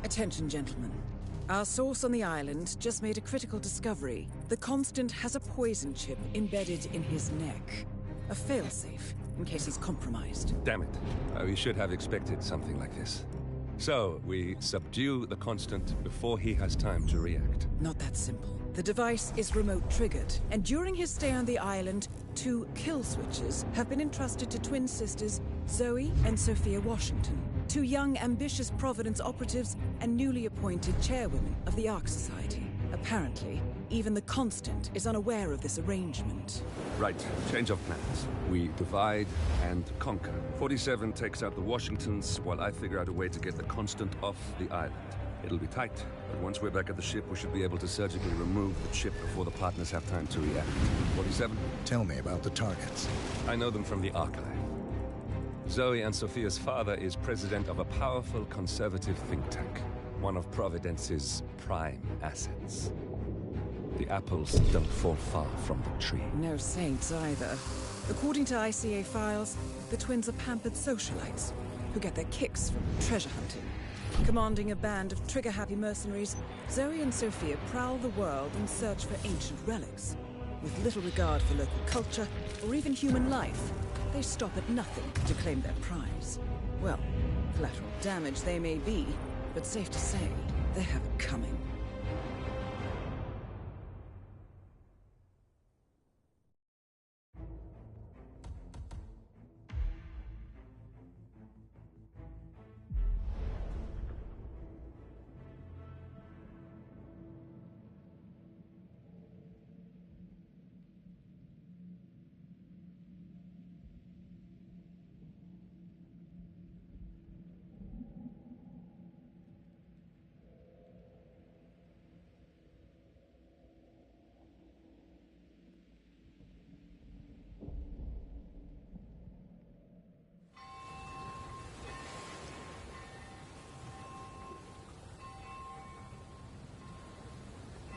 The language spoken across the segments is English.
Attention, gentlemen. Our source on the island just made a critical discovery. The Constant has a poison chip embedded in his neck. A failsafe, in case he's compromised. Damn it. We should have expected something like this. So, we subdue the Constant before he has time to react. Not that simple. The device is remote-triggered, and during his stay on the island, 2 kill switches have been entrusted to twin sisters Zoe and Sophia Washington, 2 young, ambitious Providence operatives and newly appointed chairwomen of the Ark Society. Apparently, even the Constant is unaware of this arrangement. Right, change of plans. We divide and conquer. 47 takes out the Washingtons, while I figure out a way to get the Constant off the island. It'll be tight, but once we're back at the ship, we should be able to surgically remove the chip before the partners have time to react. 47? Tell me about the targets. I know them from the archive. Zoe and Sophia's father is president of a powerful conservative think tank, one of Providence's prime assets. The apples don't fall far from the tree. No saints either. According to ICA files, the twins are pampered socialites who get their kicks from treasure hunting. Commanding a band of trigger-happy mercenaries, Zoe and Sophia prowl the world in search for ancient relics. With little regard for local culture or even human life, they stop at nothing to claim their prize. Well, collateral damage they may be, but safe to say, they have it coming.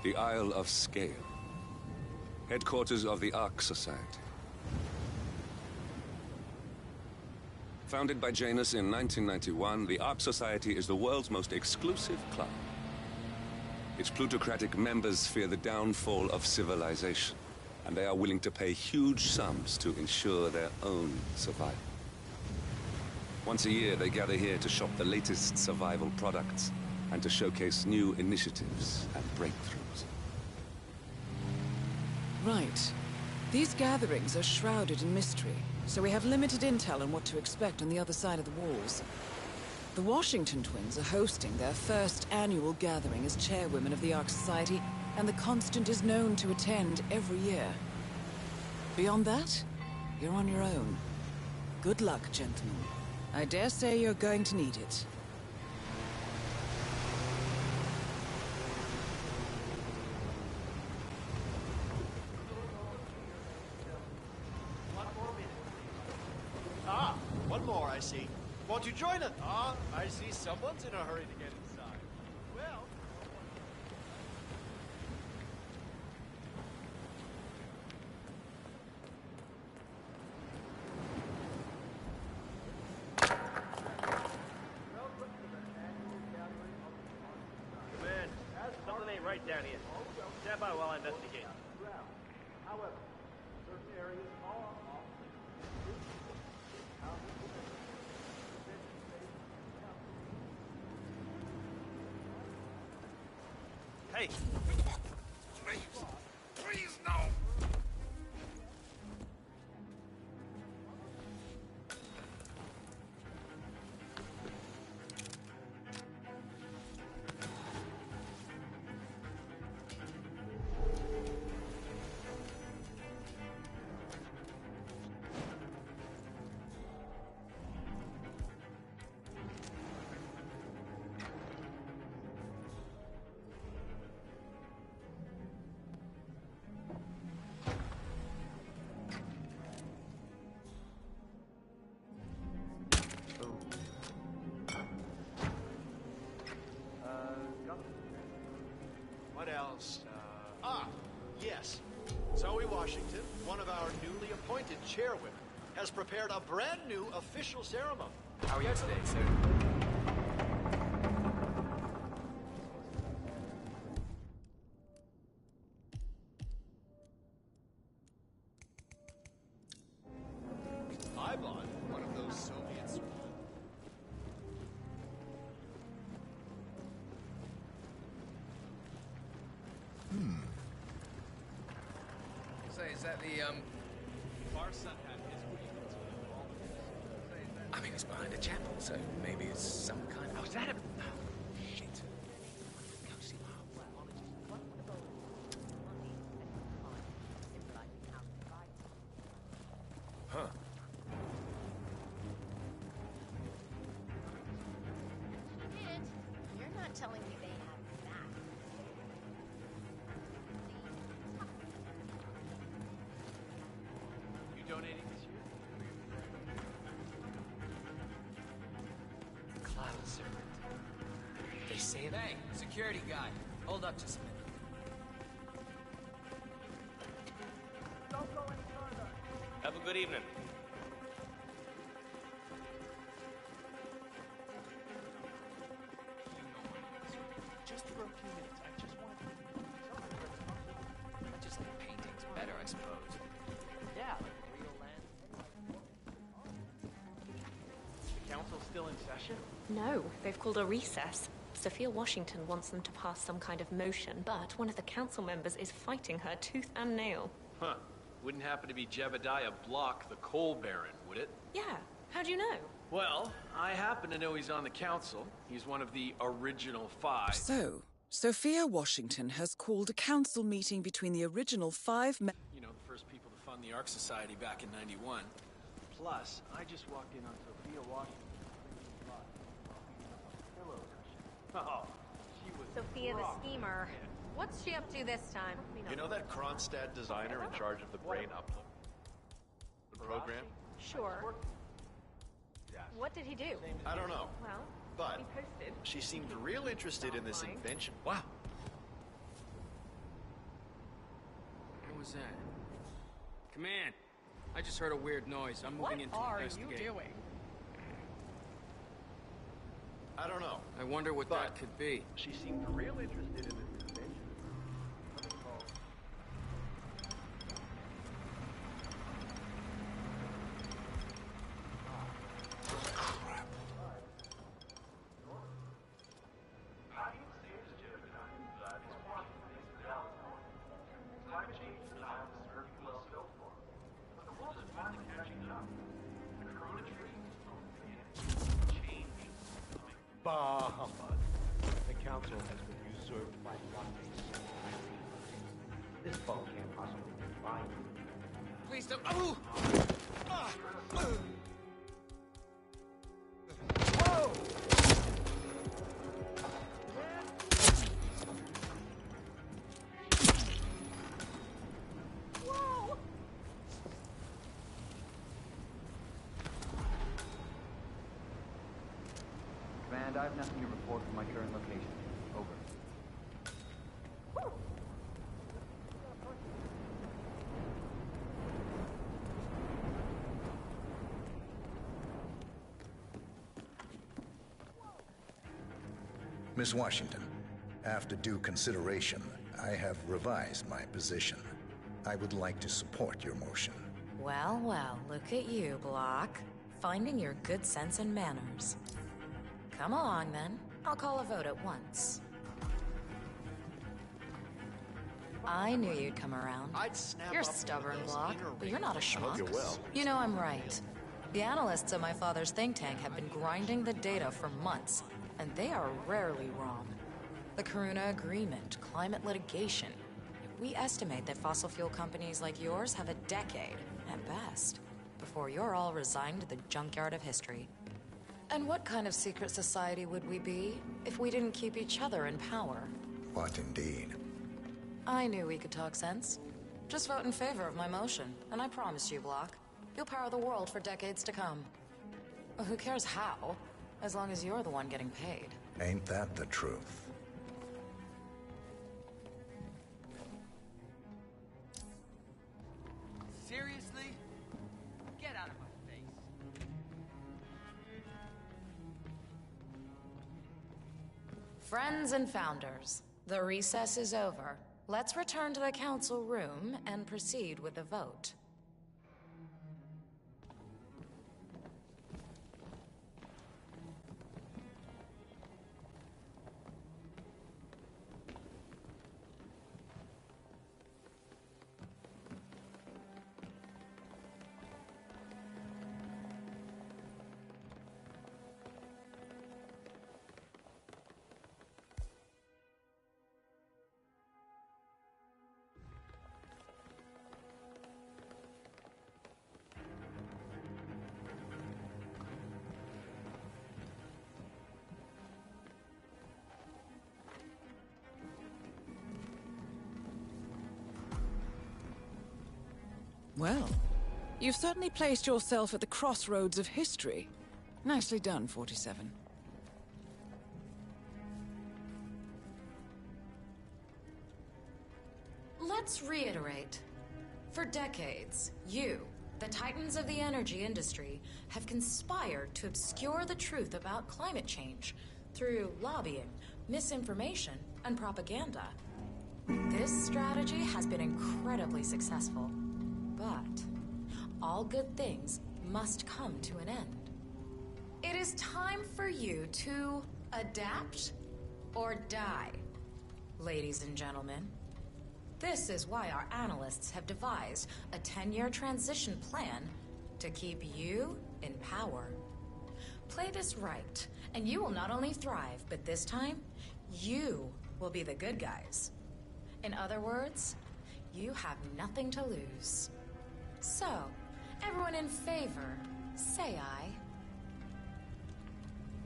The Isle of Sgail, headquarters of the Ark Society. Founded by Janus in 1991, the Ark Society is the world's most exclusive club. Its plutocratic members fear the downfall of civilization, and they are willing to pay huge sums to ensure their own survival. Once a year, they gather here to shop the latest survival products and to showcase new initiatives and breakthroughs. Right. These gatherings are shrouded in mystery, so we have limited intel on what to expect on the other side of the walls. The Washington twins are hosting their first annual gathering as chairwomen of the Ark Society, and the Constant is known to attend every year. Beyond that, you're on your own. Good luck, gentlemen. I dare say you're going to need it. One more, I see. Won't you join us? I see someone's in a hurry to get inside. Well... Come in. Something ain't right down here. Stand by while I investigate. However, certain areas are off. Hey! Please, no! What else? Yes. Zoe Washington, one of our newly appointed chairwomen, has prepared a brand new official ceremony. How are you today, sir? Say, is that the, Our son had his I mean, it's behind a chapel, so maybe it's some kind of... Oh, is that a... Shit. Go see. Huh. Kid, you're not telling me they have that. You donating this year? Cloud servant. They say that... Hey, security guy. Hold up just a minute. Don't go any further. Have a good evening. Just for a few minutes. I just want to... I just like paintings better, I suppose. Yeah, like real land. The council's still in session? No, they've called a recess. Sophia Washington wants them to pass some kind of motion, but one of the council members is fighting her tooth and nail. Huh. Wouldn't happen to be Jebediah Block, the coal baron, would it? Yeah, how'd you know? Well, I happen to know he's on the council. He's one of the original 5. So, Sophia Washington has called a council meeting between the original 5 You know, the first people to fund the Ark Society back in '91. Plus, I just walked in on Sophia Washington. Oh, she was Sophia the rock. schemer. What's she up to this time? You know that Kronstadt designer in charge of the brain upload program? Sure. What did he do? I don't know, Well, but he posted. she seemed real interested in this invention. Wow. What was that? Command, I just heard a weird noise. I'm moving in to investigate. doing? I don't know. I wonder what But- that could be. She seemed real interested in this invention. Bah humbug. The council has been usurped by blockades. This ball can't possibly be mine. Please don't... Oh! Ah! Whoa! Whoa! Command, I have nothing to report from my current location. Over. Miss Washington, after due consideration, I have revised my position. I would like to support your motion. Well, well, look at you, Block. Finding your good sense and manners. Come along, then. I'll call a vote at once. I knew you'd come around. I'd snap You're up one of stubborn, those Block, inner but you're not a rings. I schmuck. hope you're well. You know I'm right. The analysts at my father's think tank have been grinding the data for months, and they are rarely wrong. The Karuna Agreement, climate litigation. We estimate that fossil fuel companies like yours have a decade, at best, before you're all resigned to the junkyard of history. And what kind of secret society would we be if we didn't keep each other in power? What indeed? I knew we could talk sense. Just vote in favor of my motion, and I promise you, Block, you'll power the world for decades to come. Well, who cares how, as long as you're the one getting paid. Ain't that the truth? Seriously? Get out of my face. Friends and founders, the recess is over. Let's return to the council room and proceed with the vote. Well, you've certainly placed yourself at the crossroads of history. Nicely done, 47. Let's reiterate. For decades, you, the titans of the energy industry, have conspired to obscure the truth about climate change through lobbying, misinformation, and propaganda. This strategy has been incredibly successful, but all good things must come to an end. It is time for you to adapt or die, ladies and gentlemen. This is why our analysts have devised a 10-year transition plan to keep you in power. Play this right, and you will not only thrive, but this time, you will be the good guys. In other words, you have nothing to lose. So, everyone in favor, say aye.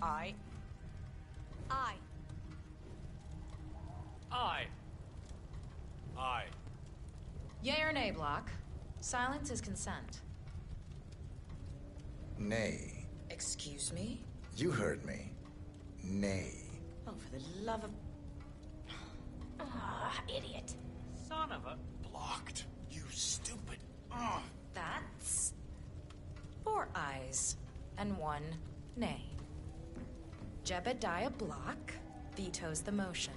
Aye. Aye. Aye. Aye. Yea or nay, Block? Silence is consent. Nay. Excuse me? You heard me. Nay. Oh, for the love of... Ah, idiot. Son of a... Blocked. You stupid... Ugh. That's... 4 ayes and 1 nay. Jebediah Block vetoes the motion.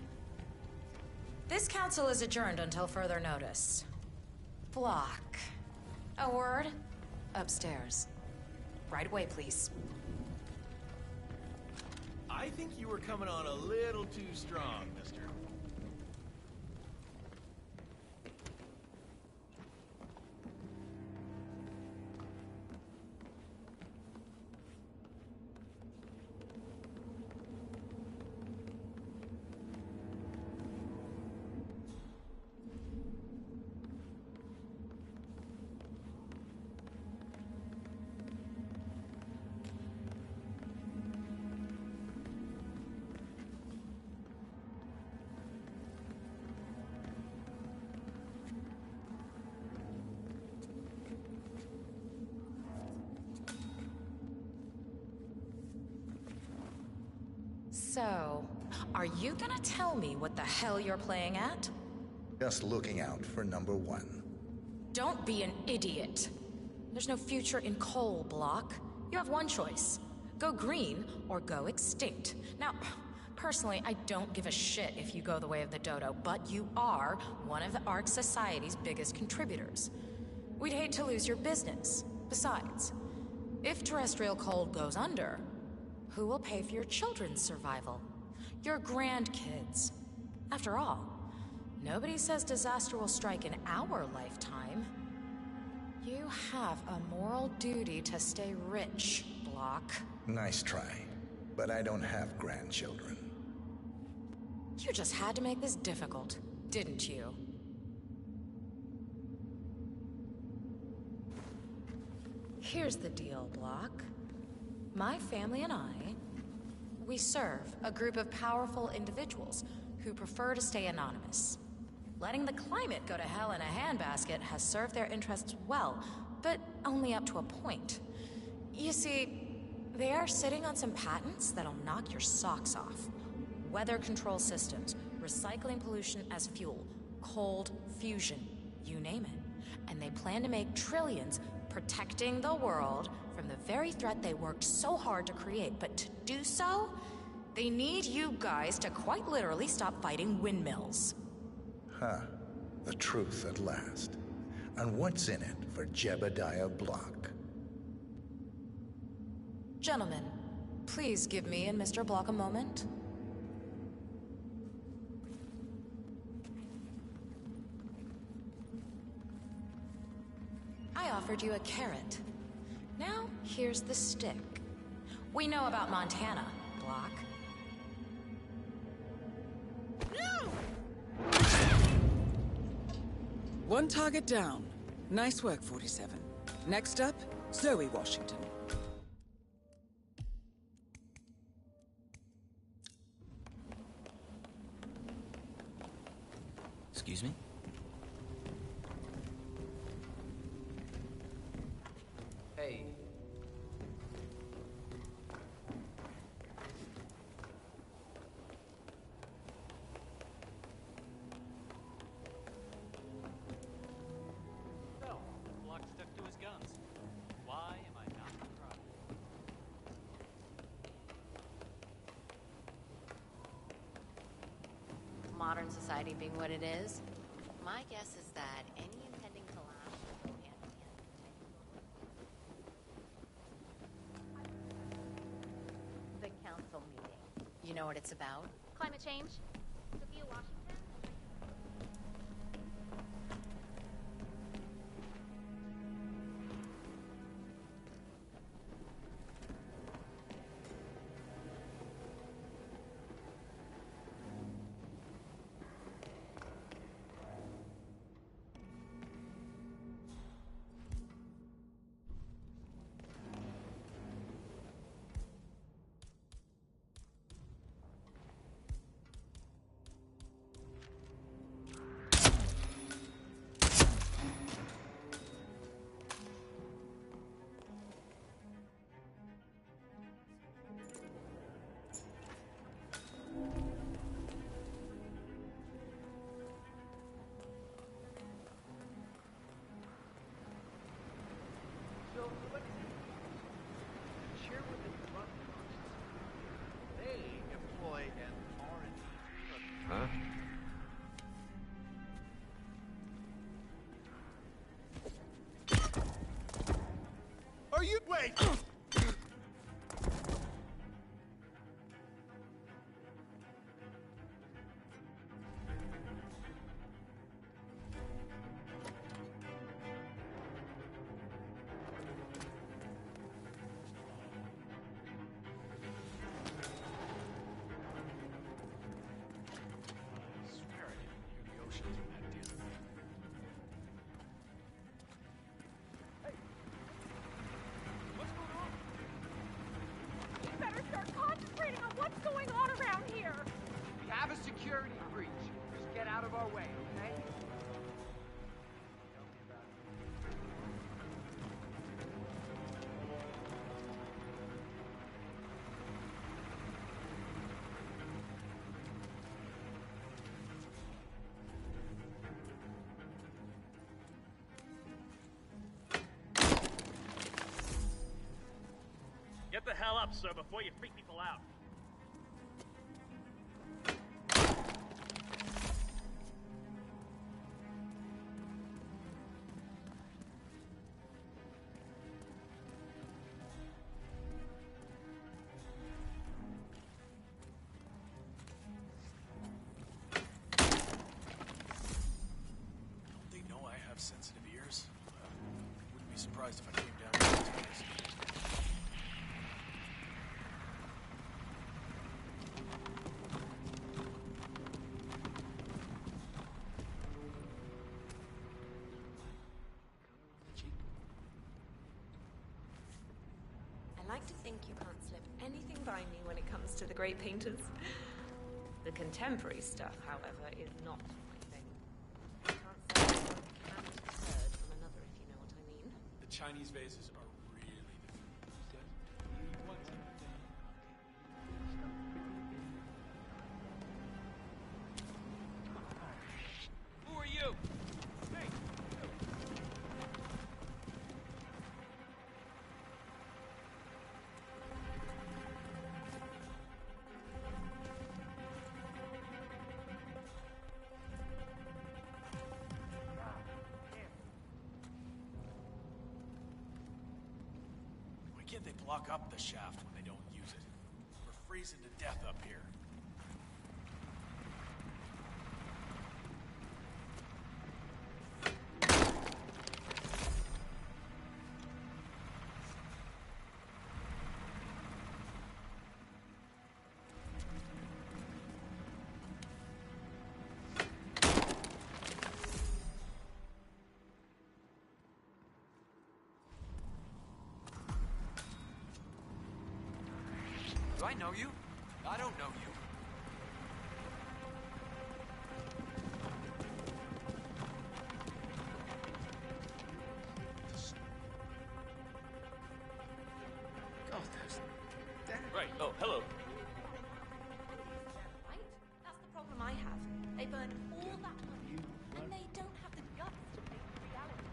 This council is adjourned until further notice. Block. A word? Upstairs. Right away, please. I think you were coming on a little too strong, mister. So, are you gonna tell me what the hell you're playing at? Just looking out for number 1. Don't be an idiot. There's no future in coal, Block. You have one choice. Go green or go extinct. Now, personally, I don't give a shit if you go the way of the dodo, but you are one of the Ark Society's biggest contributors. We'd hate to lose your business. Besides, if terrestrial coal goes under, who will pay for your children's survival? Your grandkids. After all, nobody says disaster will strike in our lifetime. You have a moral duty to stay rich, Block. Nice try. But I don't have grandchildren. You just had to make this difficult, didn't you? Here's the deal, Block. My family and I, we serve a group of powerful individuals who prefer to stay anonymous. Letting the climate go to hell in a handbasket has served their interests well, but only up to a point. You see, they are sitting on some patents that'll knock your socks off. Weather control systems, recycling pollution as fuel, cold fusion, you name it. And they plan to make trillions protecting the world from the very threat they worked so hard to create. But to do so, they need you guys to quite literally stop fighting windmills. Huh. The truth at last. And what's in it for Jebediah Block? Gentlemen, please give me and Mr. Block a moment. I offered you a carrot. Now, here's the stick. We know about Montana, Block. One target down. Nice work, 47. Next up, Zoe Washington. Excuse me? Art Society being what it is, my guess is that any impending collapse will go hand in hand with the council meeting. You know what it's about? Climate change? Sophia Washington? Huh? Are you... Wait! Security breach. Just get out of our way, okay? Get the hell up, sir, before you freak people out. Sensitive ears. Wouldn't be surprised if I came down with these guys. I like to think you can't slip anything by me when it comes to the great painters. The contemporary stuff, however, is not my thing. I can't say one can be heard from another, if you know what I mean. The Chinese vases are really different. Who are you? Hey! Why can't they block up the shaft when they don't use it? We're freezing to death up here. Do I know you? I don't know you. Oh, there's that. Right. Oh, hello. Right? That's the problem I have. They burn all that money, and they don't have the guts to face the reality.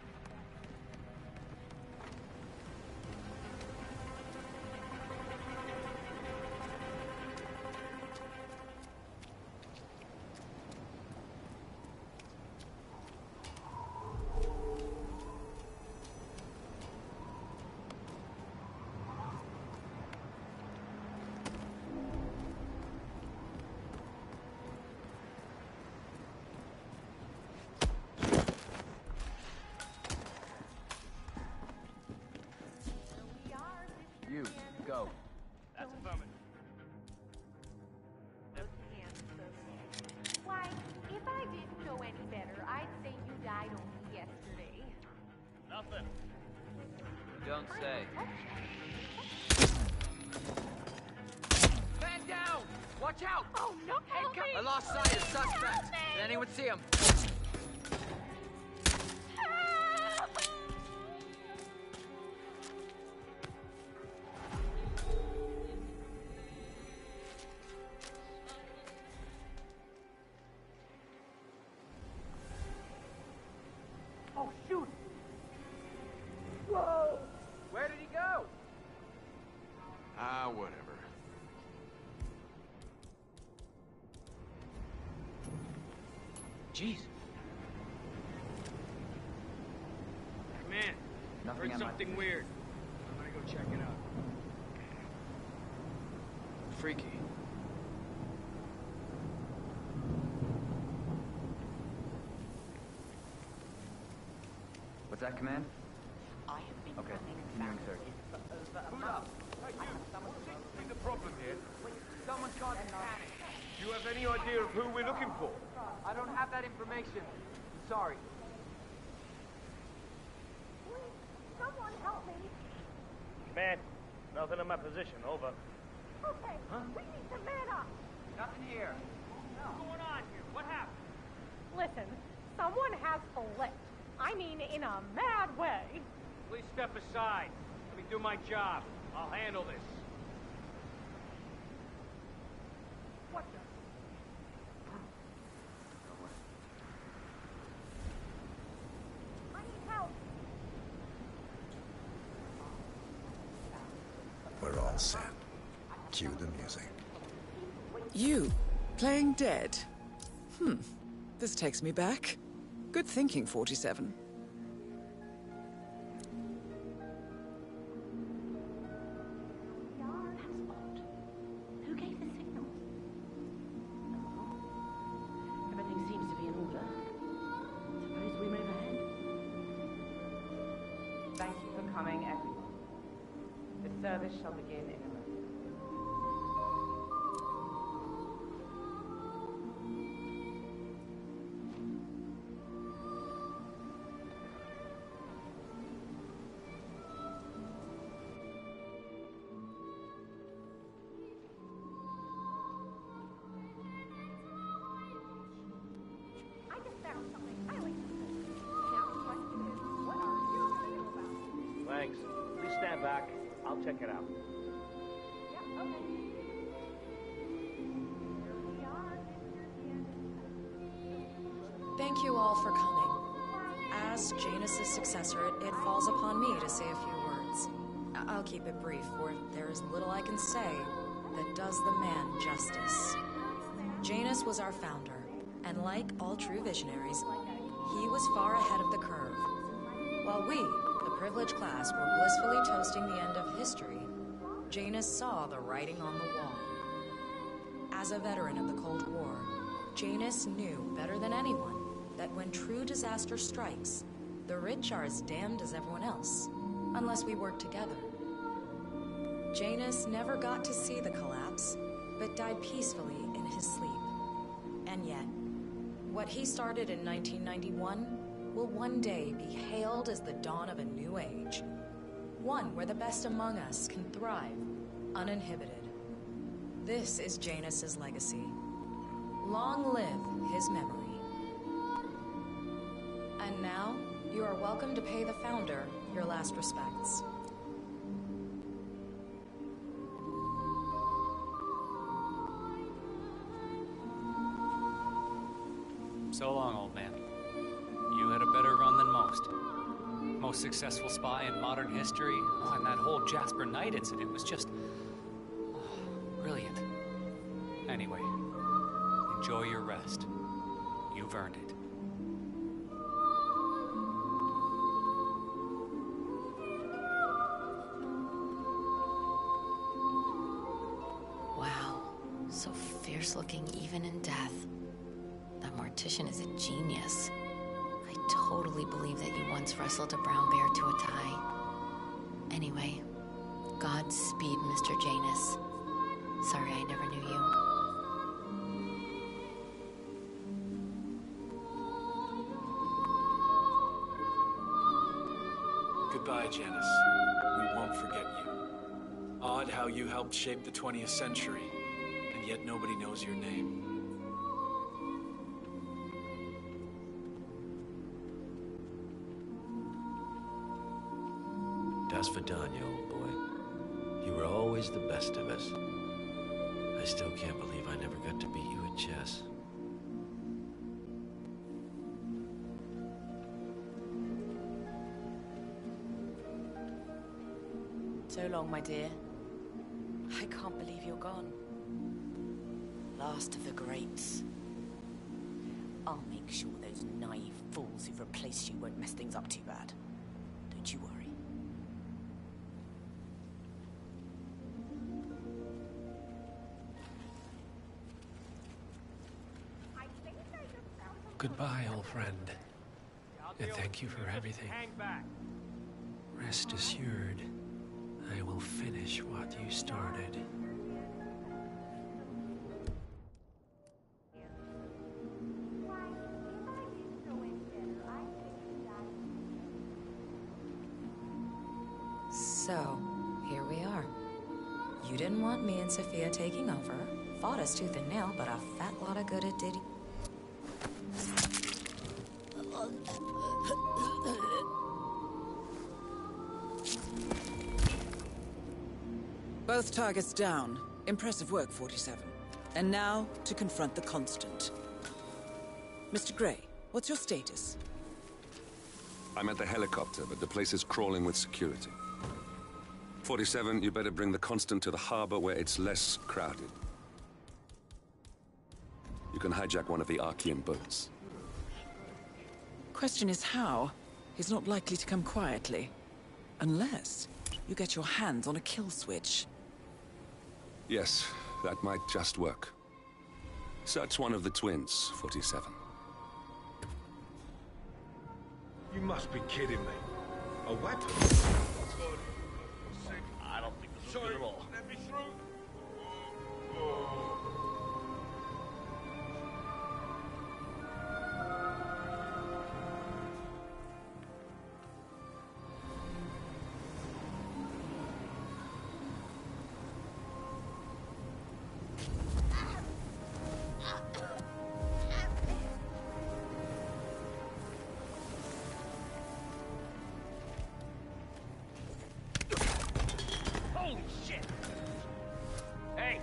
don't say. Man down! Watch out! Oh, no, help me! I lost sight of suspect. Did anyone see him? Oh, shoot! Whoa! Where did he go? Whatever. Jeez. Man, Nothing heard on my something weird. I'm gonna go check it out. Freaky. What's that, Command? I have been Okay, running continuing search. Who's up? Hey, you. See the problem here? Someone's gone in panic. Do you have any idea of who we're looking for? I don't have that information. I'm sorry. Someone help me. Command, nothing in my position. Over. Okay, we need to man up. Nothing here. What's going on here? What happened? Listen, someone has flipped. I mean, in a mad way. Please step aside. Let me do my job. I'll handle this. What the? I need help. We're all set. Cue the music. You, playing dead? This takes me back. Good thinking, 47. Who gave the signal? Everything seems to be in order. Suppose we move ahead. Thank you for coming, everyone. The service shall begin in a moment. I just found something I like. Now, the question is, what are you feel about? Thanks. Please stand back. I'll check it out. Yep, okay. Here we are. Thank you all for coming. As Janus' successor, it falls upon me to say a few words. I'll keep it brief, for there is little I can say that does the man justice. Janus was our founder, and like all true visionaries, he was far ahead of the curve. While we, the privileged class, were blissfully toasting the end of history, Janus saw the writing on the wall. As a veteran of the Cold War, Janus knew better than anyone that when true disaster strikes, the rich are as damned as everyone else, unless we work together. Janus never got to see the collapse, but died peacefully in his sleep. And yet, what he started in 1991 will one day be hailed as the dawn of a new age. One where the best among us can thrive, uninhibited. This is Janus' legacy. Long live his memory. And now, you are welcome to pay the founder your last respects. So long, old man. You had a better run than most. Most successful spy in modern history. Oh, and that whole Jasper Knight incident was just... brilliant. Anyway, enjoy your rest. You've earned it. Wow, so fierce looking even in death. That mortician is a genius. I totally believe that you once wrestled a brown bear to a tie. Anyway, Godspeed, Mr. Janus. Sorry I never knew you. Goodbye. Goodbye, Janice. We won't forget you. Odd how you helped shape the 20th century, and yet nobody knows your name. Das Vidania, old boy. You were always the best of us. I still can't believe I never got to beat you at chess. So long, my dear. I can't believe you're gone. Last of the greats. I'll make sure those naive fools who've replaced you won't mess things up too bad. Don't you worry. Goodbye, old friend. And thank you for everything. Hang back. Rest assured, I will finish what you started. So, here we are. You didn't want me and Sophia taking over. Fought us tooth and nail, but a fat lot of good it did. Both targets down. Impressive work, 47. And now, to confront the Constant. Mr. Gray, what's your status? I'm at the helicopter, but the place is crawling with security. 47, you better bring the Constant to the harbor where it's less crowded. You can hijack one of the Archean boats. Question is how? He's not likely to come quietly. Unless you get your hands on a kill switch. Yes, that might just work. Search one of the twins, 47. You must be kidding me. A weapon? I don't think this is good at all. Let me through. Holy shit! Hey!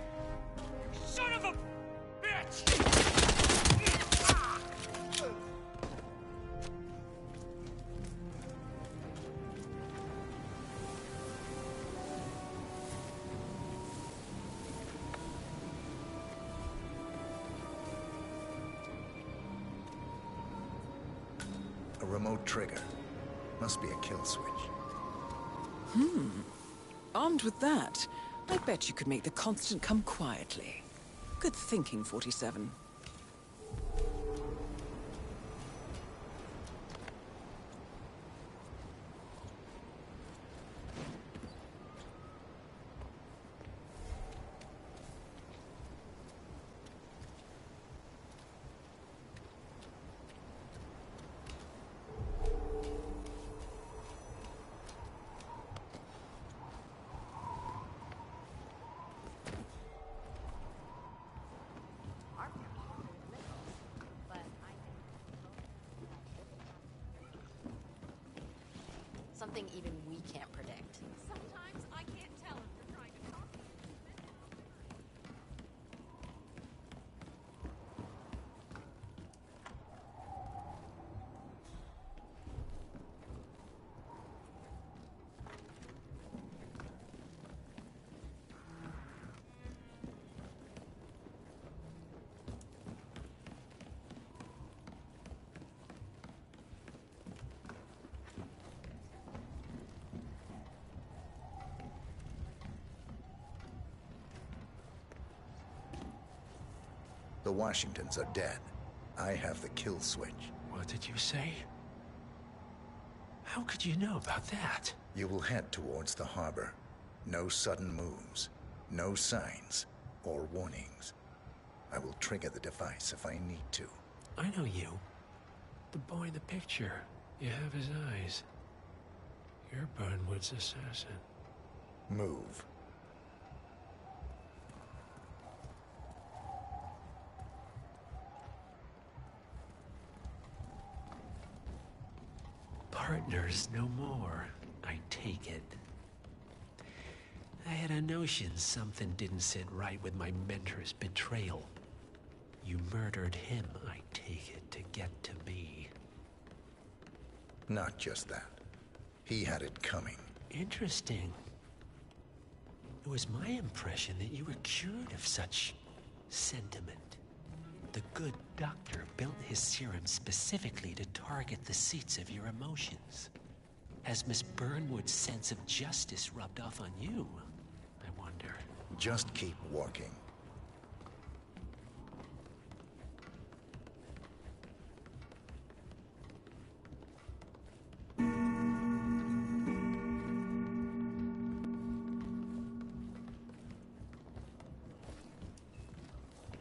You son of a bitch! A remote trigger. Must be a kill switch. Armed with that, I bet you could make the Constant come quietly. Good thinking, 47. Something even we can't predict. Sometimes I can't tell if you're trying to talk. The Washingtons are dead. I have the kill switch. What did you say? How could you know about that? You will head towards the harbor. No sudden moves, no signs or warnings. I will trigger the device if I need to. I know you. The boy in the picture. You have his eyes. You're Burnwood's assassin. Move. Partners no more, I take it. I had a notion something didn't sit right with my mentor's betrayal. You murdered him, I take it, to get to me. Not just that. He had it coming. Interesting. It was my impression that you were cured of such sentiment. The good doctor built his serum specifically to target the seats of your emotions. Has Miss Burnwood's sense of justice rubbed off on you? I wonder. Just keep walking.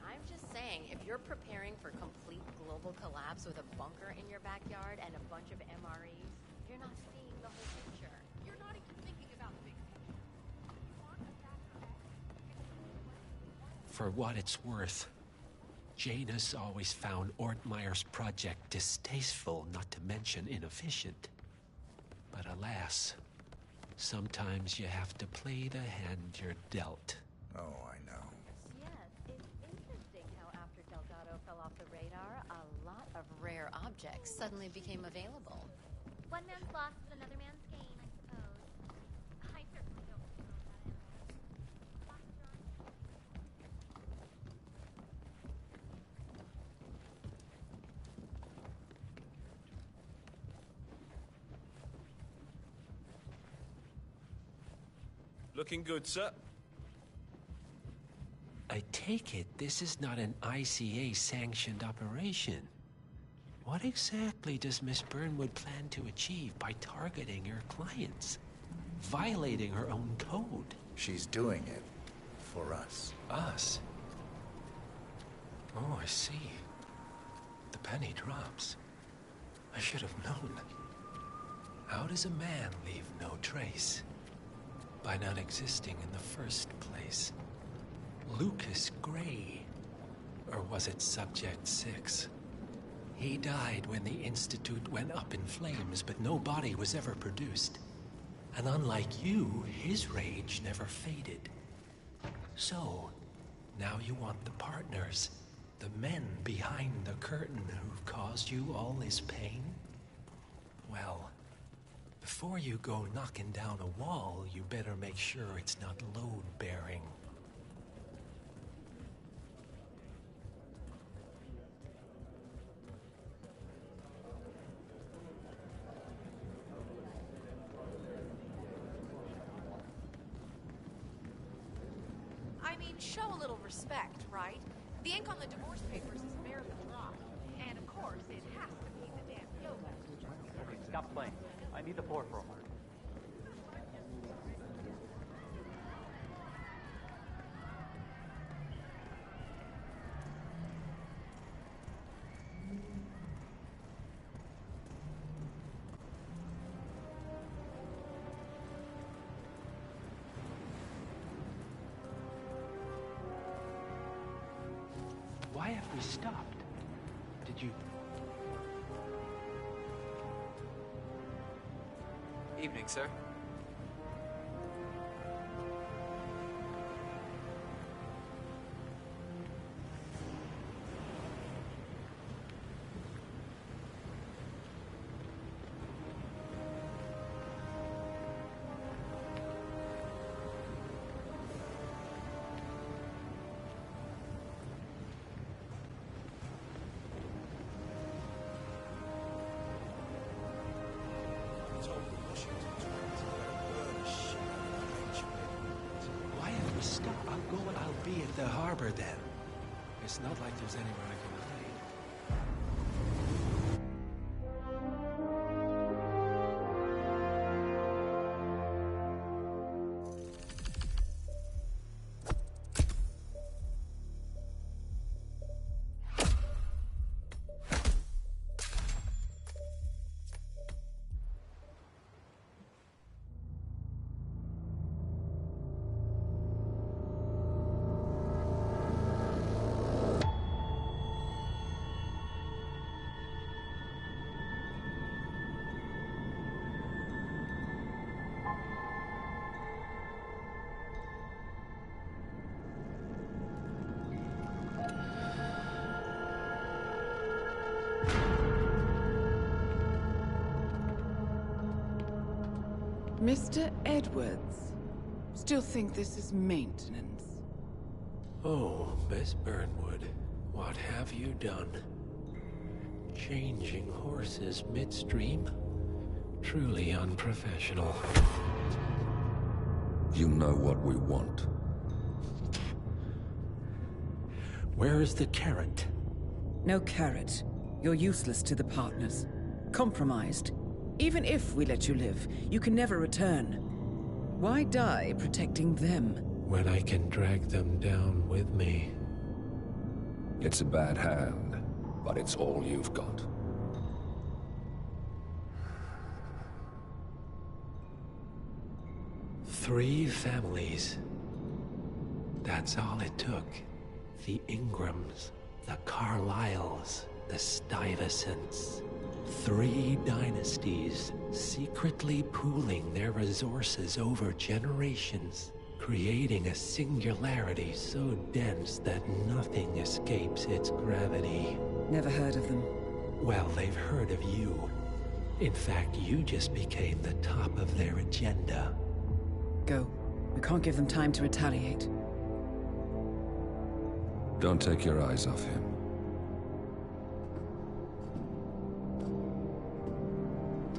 I'm just saying, if you're preparing for complete global collapse with a bunker in your backyard and a bunch of MREs, you're not seeing the whole picture. You're not even thinking about the big picture. For what it's worth, Janus always found Ortmeyer's project distasteful, not to mention inefficient. But alas, sometimes you have to play the hand you're dealt. Oh, I know. Yes, it's interesting how after Delgado fell off the radar, a lot of rare objects suddenly became available. One man's loss is another man's gain, I suppose. I certainly don't feel that. Looking good, sir. I take it this is not an ICA-sanctioned operation. What exactly does Miss Burnwood plan to achieve by targeting her clients? Violating her own code? She's doing it for us. Us? Oh, I see. The penny drops. I should have known. How does a man leave no trace? By not existing in the first place. Lucas Gray. Or was it Subject 6? He died when the Institute went up in flames, but no body was ever produced. And unlike you, his rage never faded. So, now you want the partners, the men behind the curtain who've caused you all this pain? Well, before you go knocking down a wall, you better make sure it's not load-bearing. I mean, show a little respect, right? The ink on the divorce papers is barely dry. And of course, it has to be the damn yoga. Okay, stop playing. I need the floor for a moment. Why have we stopped? Did you... Evening, sir. Why have we stopped? I'll be at the harbor then. It's not like there's anywhere I can hide. Mr. Edwards. Still think this is maintenance? Oh, Miss Burnwood, what have you done? Changing horses midstream? Truly unprofessional. You know what we want. Where is the carrot? No carrot. You're useless to the partners. Compromised. Even if we let you live, you can never return. Why die protecting them? When I can drag them down with me. It's a bad hand, but it's all you've got. Three families. That's all it took. The Ingrams, the Carlyles, the Stuyvesants. 3 dynasties, secretly pooling their resources over generations, creating a singularity so dense that nothing escapes its gravity. Never heard of them. Well, they've heard of you. In fact, you just became the top of their agenda. Go. We can't give them time to retaliate. Don't take your eyes off him.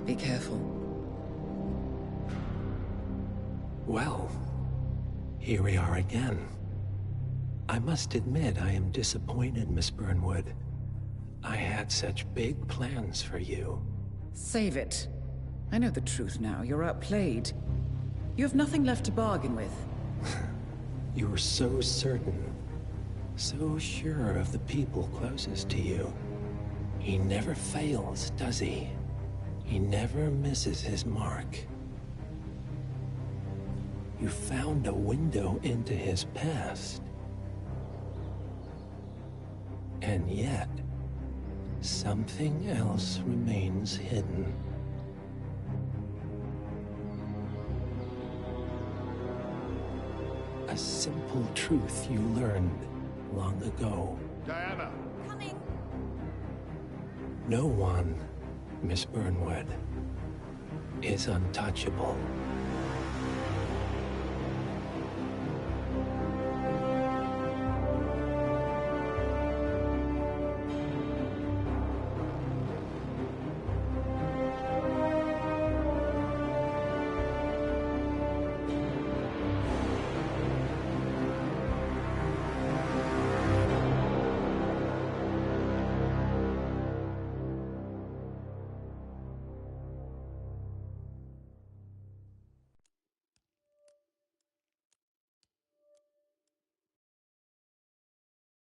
Be careful. Well, here we are again. I must admit I am disappointed, Miss Burnwood. I had such big plans for you. Save it. I know the truth now. You're outplayed. You have nothing left to bargain with. You were so certain. So sure of the people closest to you. He never fails, does he? He never misses his mark. You found a window into his past. And yet, something else remains hidden. A simple truth you learned long ago. Diana! Coming! No one, Miss Burnwood, is untouchable.